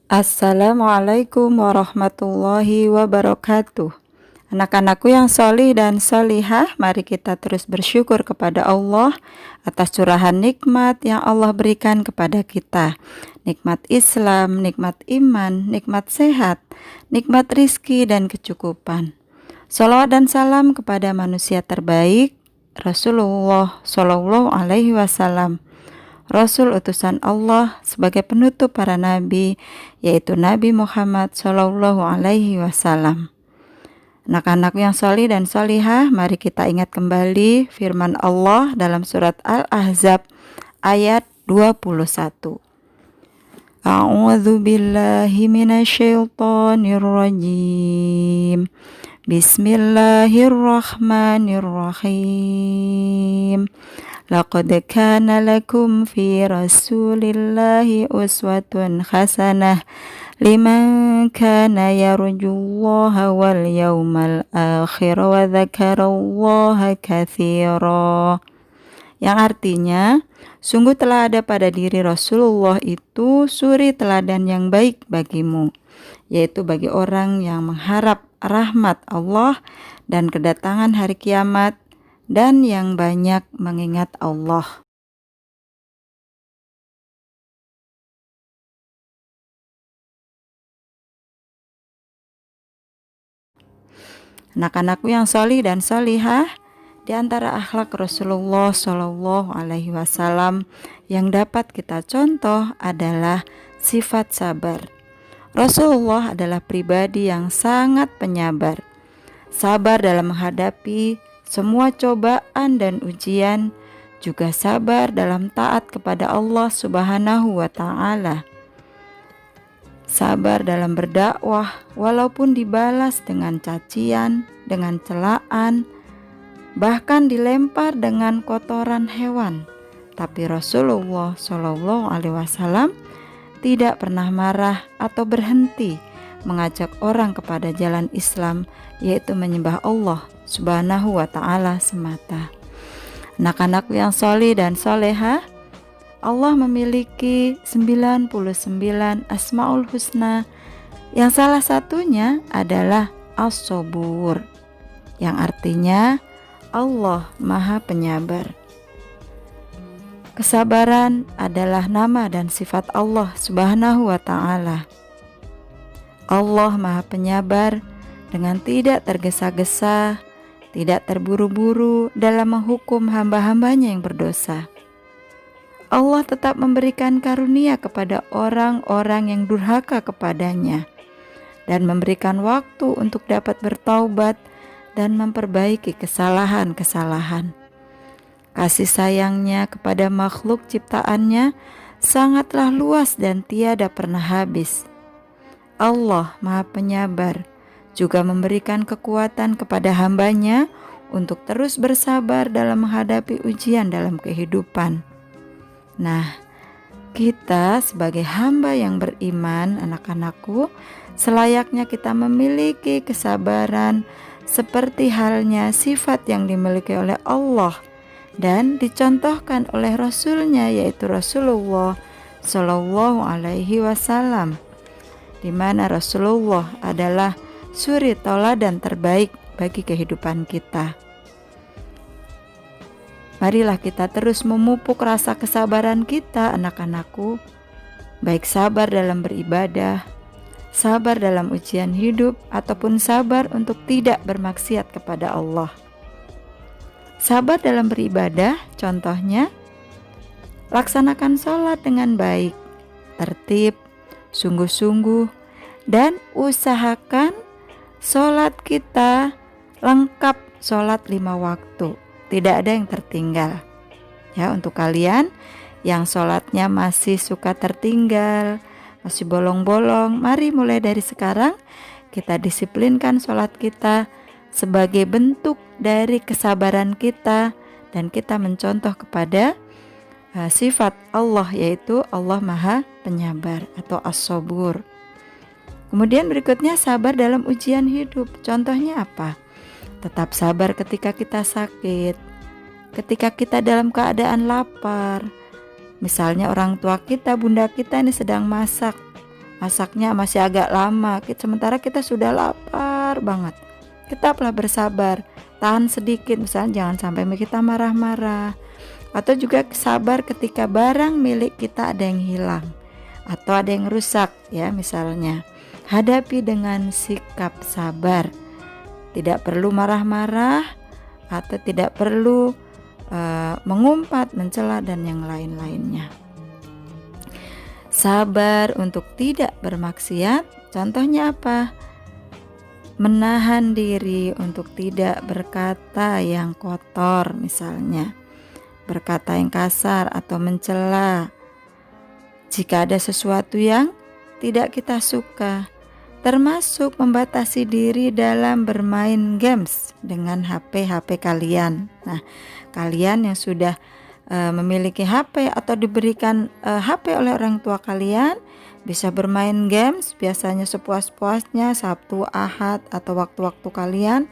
Assalamualaikum warahmatullahi wabarakatuh. Anak-anakku yang solih dan solihah, mari kita terus bersyukur kepada Allah atas curahan nikmat yang Allah berikan kepada kita. Nikmat Islam, nikmat iman, nikmat sehat, nikmat rizki dan kecukupan. Salawat dan salam kepada manusia terbaik, Rasulullah Shallallahu Alaihi Wasallam, Rasul utusan Allah sebagai penutup para nabi, yaitu Nabi Muhammad Shallallahu Alaihi Wasallam. Anak-anak yang solih dan solihah, mari kita ingat kembali firman Allah dalam surat Al-Ahzab ayat 21. A'udzu billahi minasyaitonir rajim. Bismillahirrahmanirrahim. Laqad kana lakum fi rasulillahi uswatun hasanah liman kana yarjullaha wal yawmal akhir wa dzakarallaha katsira. Yang artinya, sungguh telah ada pada diri Rasulullah itu suri teladan yang baik bagimu, yaitu bagi orang yang mengharap rahmat Allah dan kedatangan hari kiamat, dan yang banyak mengingat Allah. Anak-anakku yang solih dan solihah, di antara akhlak Rasulullah Shallallahu Alaihi Wasallam yang dapat kita contoh adalah sifat sabar. Rasulullah adalah pribadi yang sangat penyabar, sabar dalam menghadapi semua cobaan dan ujian, juga sabar dalam taat kepada Allah Subhanahu wa Ta'ala. Sabar dalam berdakwah walaupun dibalas dengan cacian, dengan celaan, bahkan dilempar dengan kotoran hewan. Tapi Rasulullah Shallallahu Alaihi Wasallam tidak pernah marah atau berhenti mengajak orang kepada jalan Islam, yaitu menyembah Allah Subhanahu wa Ta'ala semata. Anak-anak yang solih dan soleha, Allah memiliki 99 Asmaul Husna, yang salah satunya adalah As-Sabur, yang artinya Allah Maha Penyabar. Kesabaran adalah nama dan sifat Allah Subhanahu wa Ta'ala. Allah Maha Penyabar dengan tidak tergesa-gesa, tidak terburu-buru dalam menghukum hamba-hambanya yang berdosa. Allah tetap memberikan karunia kepada orang-orang yang durhaka kepadanya dan memberikan waktu untuk dapat bertaubat dan memperbaiki kesalahan-kesalahan. Kasih sayangnya kepada makhluk ciptaannya sangatlah luas dan tiada pernah habis. Allah Maha Penyabar juga memberikan kekuatan kepada hambanya untuk terus bersabar dalam menghadapi ujian dalam kehidupan. Nah, kita sebagai hamba yang beriman, anak-anakku, selayaknya kita memiliki kesabaran seperti halnya sifat yang dimiliki oleh Allah dan dicontohkan oleh Rasulnya, yaitu Rasulullah Shallallahu Alaihi Wasallam, di mana Rasulullah adalah suri tauladan terbaik bagi kehidupan kita. Marilah kita terus memupuk rasa kesabaran kita, anak-anakku, baik sabar dalam beribadah, sabar dalam ujian hidup, ataupun sabar untuk tidak bermaksiat kepada Allah. Sabar dalam beribadah, contohnya, laksanakan sholat dengan baik, tertib, sungguh-sungguh, dan usahakan sholat kita lengkap, sholat 5 waktu, tidak ada yang tertinggal. Ya, untuk kalian yang sholatnya masih suka tertinggal, masih bolong-bolong, mari mulai dari sekarang kita disiplinkan sholat kita sebagai bentuk dari kesabaran kita, dan kita mencontoh kepada sifat Allah, yaitu Allah Maha Penyabar atau As-Sabur. Kemudian berikutnya sabar dalam ujian hidup. Contohnya apa? Tetap sabar ketika kita sakit, ketika kita dalam keadaan lapar. Misalnya orang tua kita, bunda kita ini sedang masak, masaknya masih agak lama, sementara kita sudah lapar banget. Tetaplah bersabar, tahan sedikit, misalnya jangan sampai kita marah-marah. Atau juga sabar ketika barang milik kita ada yang hilang atau ada yang rusak ya misalnya. Hadapi dengan sikap sabar. Tidak perlu marah-marah atau tidak perlu mengumpat, mencela dan yang lain-lainnya. Sabar untuk tidak bermaksiat, contohnya apa? Menahan diri untuk tidak berkata yang kotor misalnya, berkata yang kasar atau mencela. Jika ada sesuatu yang tidak kita suka, termasuk membatasi diri dalam bermain games dengan HP kalian. Nah, kalian yang sudah memiliki HP atau diberikan HP oleh orang tua kalian, bisa bermain games biasanya sepuas-puasnya Sabtu, Ahad atau waktu-waktu kalian.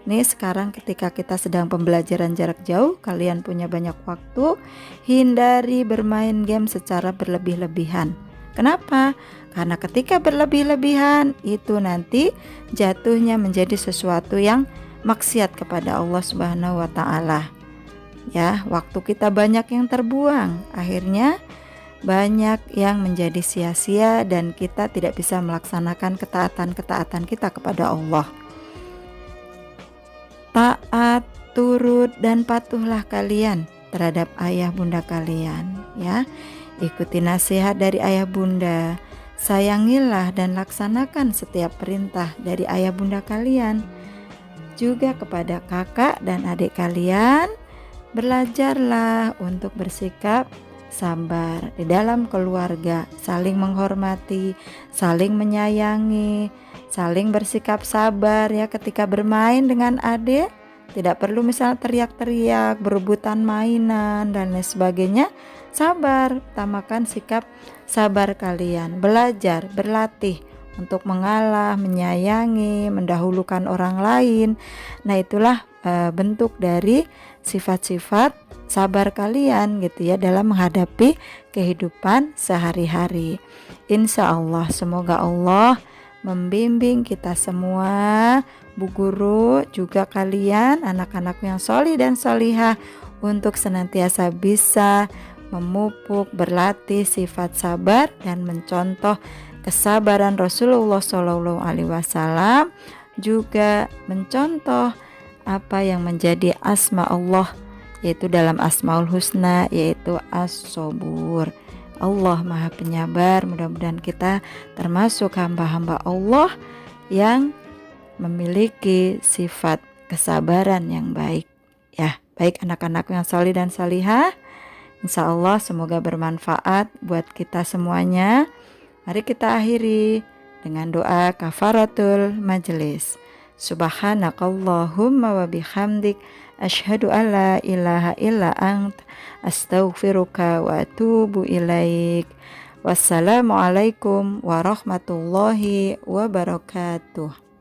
Nih sekarang ketika kita sedang pembelajaran jarak jauh, kalian punya banyak waktu, hindari bermain game secara berlebih-lebihan. Kenapa? Karena ketika berlebih-lebihan itu nanti jatuhnya menjadi sesuatu yang maksiat kepada Allah Subhanahu wa taala. Ya, waktu kita banyak yang terbuang, akhirnya banyak yang menjadi sia-sia dan kita tidak bisa melaksanakan ketaatan kita kepada Allah. Taat, turut dan patuhlah kalian terhadap ayah bunda kalian, ya. Ikuti nasihat dari ayah bunda, sayangilah dan laksanakan setiap perintah dari ayah bunda kalian. Juga kepada kakak dan adik kalian, belajarlah untuk bersikap sabar di dalam keluarga, saling menghormati, saling menyayangi, saling bersikap sabar ya ketika bermain dengan adik. Tidak perlu misalnya teriak-teriak, berebutan mainan dan lain sebagainya. Sabar, utamakan sikap sabar kalian. Belajar, berlatih untuk mengalah, menyayangi, mendahulukan orang lain. Nah, itulah bentuk dari sifat-sifat sabar kalian gitu ya dalam menghadapi kehidupan sehari-hari. Insya Allah, semoga Allah membimbing kita semua, Bu Guru, juga kalian anak-anak yang solih dan solihah untuk senantiasa bisa memupuk, berlatih sifat sabar dan mencontoh kesabaran Rasulullah SAW, juga mencontoh apa yang menjadi asma Allah, yaitu dalam Asmaul Husna, yaitu As-Sobur. Allah Maha Penyabar. Mudah-mudahan kita termasuk hamba-hamba Allah yang memiliki sifat kesabaran yang baik. Ya, baik anak-anak yang salih dan salihah. Insya Allah semoga bermanfaat buat kita semuanya. Mari kita akhiri dengan doa kafaratul majelis. Subhanakallahumma wa bihamdik, asyhadu an la ilaha illa ant, astaghfiruka wa atubu ilaik. Wassalamualaikum warahmatullahi wabarakatuh.